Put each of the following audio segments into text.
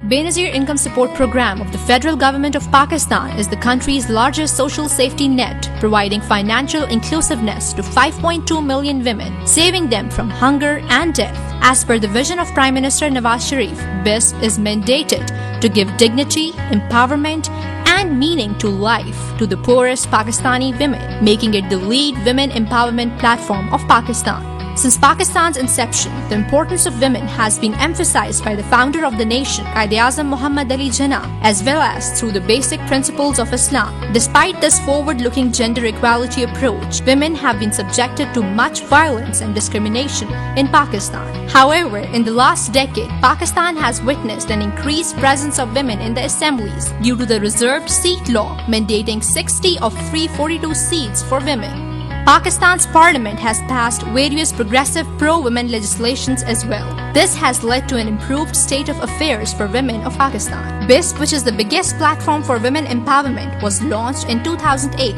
Benazir Income Support Program of the Federal Government of Pakistan is the country's largest social safety net, providing financial inclusiveness to 5.2 million women, saving them from hunger and death. As per the vision of Prime Minister Nawaz Sharif, BISP is mandated to give dignity, empowerment, and meaning to life to the poorest Pakistani women, making it the lead women empowerment platform of Pakistan. Since Pakistan's inception, the importance of women has been emphasized by the founder of the nation, Quaid-e-Azam Muhammad Ali Jinnah, as well as through the basic principles of Islam. Despite this forward-looking gender equality approach, women have been subjected to much violence and discrimination in Pakistan. However, in the last decade, Pakistan has witnessed an increased presence of women in the assemblies due to the reserved seat law mandating 60 of 342 seats for women. Pakistan's parliament has passed various progressive pro-women legislations as well. This has led to an improved state of affairs for women of Pakistan. BISP, which is the biggest platform for women empowerment, was launched in 2008.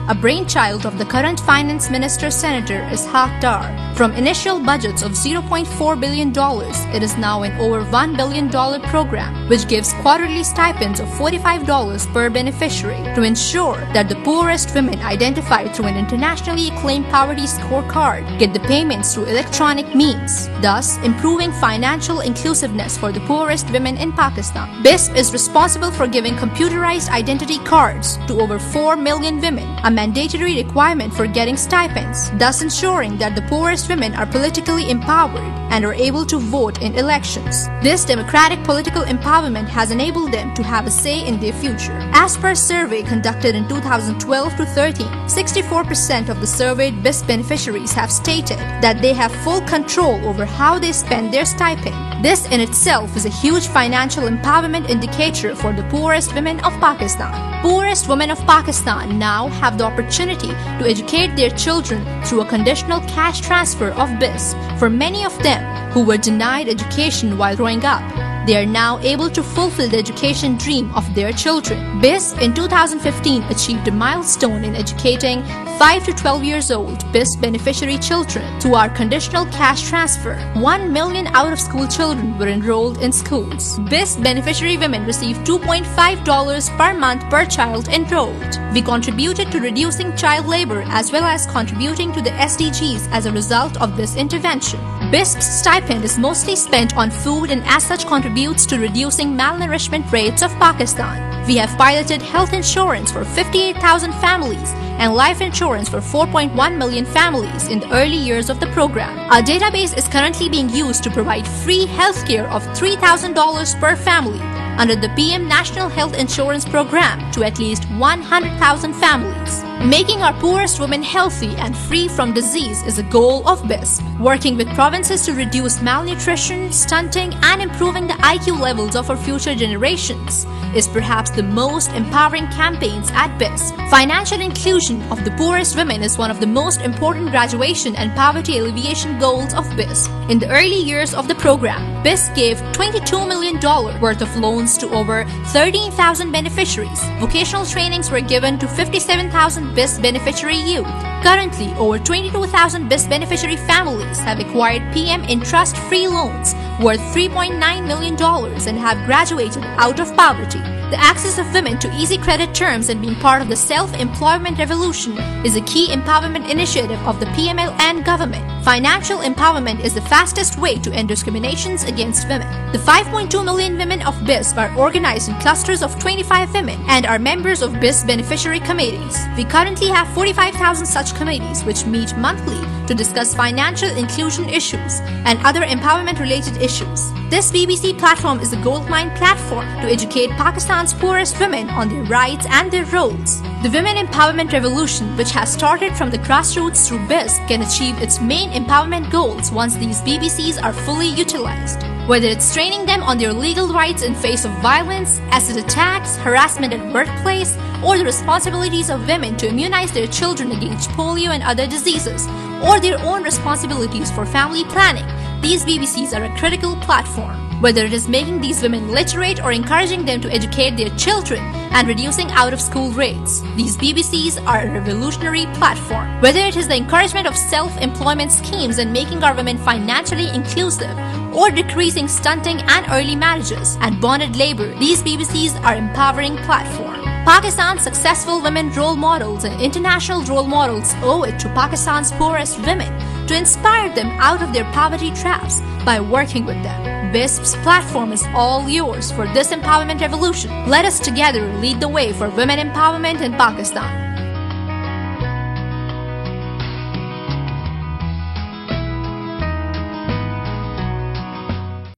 A brainchild of the current Finance Minister Senator Ishaq Dar. From initial budgets of $0.4 billion, it is now an over $1 billion program, which gives quarterly stipends of $45 per beneficiary to ensure that the poorest women identified through an internationally acclaimed poverty scorecard get the payments through electronic means, thus improving financial inclusiveness for the poorest women in Pakistan. BISP is responsible for giving computerized identity cards to over 4 million women, a mandatory requirement for getting stipends, thus ensuring that the poorest women are politically empowered and are able to vote in elections. This democratic political empowerment has enabled them to have a say in their future. As per a survey conducted in 2012-13, 64% of the surveyed BISP beneficiaries have stated that they have full control over how they spend their stipend. This in itself is a huge financial empowerment indicator for the poorest women of Pakistan. Poorest women of Pakistan now have the opportunity to educate their children through a conditional cash transfer of BISP. For many of them who were denied education while growing up, they are now able to fulfill the education dream of their children. BISP in 2015 achieved a milestone in educating 5 to 12 years old BISP beneficiary children through our conditional cash transfer. 1 million out-of-school children were enrolled in schools. BISP beneficiary women receive $2.5 per month per child enrolled. We contributed to reducing child labor as well as contributing to the SDGs as a result of this intervention. BISP's stipend is mostly spent on food and as such contributes to reducing malnourishment rates of Pakistan. We have piloted health insurance for 58,000 families and life insurance for 4.1 million families in the early years of the program. Our database is currently being used to provide free healthcare of $3,000 per family under the PM National Health Insurance Program to at least 100,000 families. Making our poorest women healthy and free from disease is a goal of BISP. Working with provinces to reduce malnutrition, stunting, and improving the IQ levels of our future generations is perhaps the most empowering campaigns at BISP. Financial inclusion of the poorest women is one of the most important graduation and poverty alleviation goals of BISP. In the early years of the program, BISP gave $22 million worth of loans to over 13,000 beneficiaries. Vocational trainings were given to 57,000 BISP beneficiary youth. Currently, over 22,000 BISP beneficiary families have acquired PM Entrust free loans worth $3.9 million and have graduated out of poverty. The access of women to easy credit terms and being part of the self-employment revolution is a key empowerment initiative of the PMLN government. Financial empowerment is the fastest way to end discriminations against women. The 5.2 million women of BISP are organized in clusters of 25 women and are members of BISP beneficiary committees. We currently have 45,000 such committees which meet monthly to discuss financial inclusion issues and other empowerment-related issues. This BBC platform is a goldmine platform to educate Pakistan's poorest women on their rights and their roles. The Women Empowerment Revolution, which has started from the grassroots through BISP, can achieve its main empowerment goals once these BBCs are fully utilized. Whether it's training them on their legal rights in face of violence, acid attacks, harassment at workplace, or the responsibilities of women to immunize their children against polio and other diseases, or their own responsibilities for family planning, these BBCs are a critical platform. Whether it is making these women literate or encouraging them to educate their children and reducing out-of-school rates, these BBCs are a revolutionary platform. Whether it is the encouragement of self-employment schemes and making our women financially inclusive, or decreasing stunting and early marriages and bonded labor, these BBCs are empowering platform. Pakistan's successful women role models and international role models owe it to Pakistan's poorest women to inspire them out of their poverty traps by working with them. BISP's platform is all yours for this empowerment revolution. Let us together lead the way for women empowerment in Pakistan.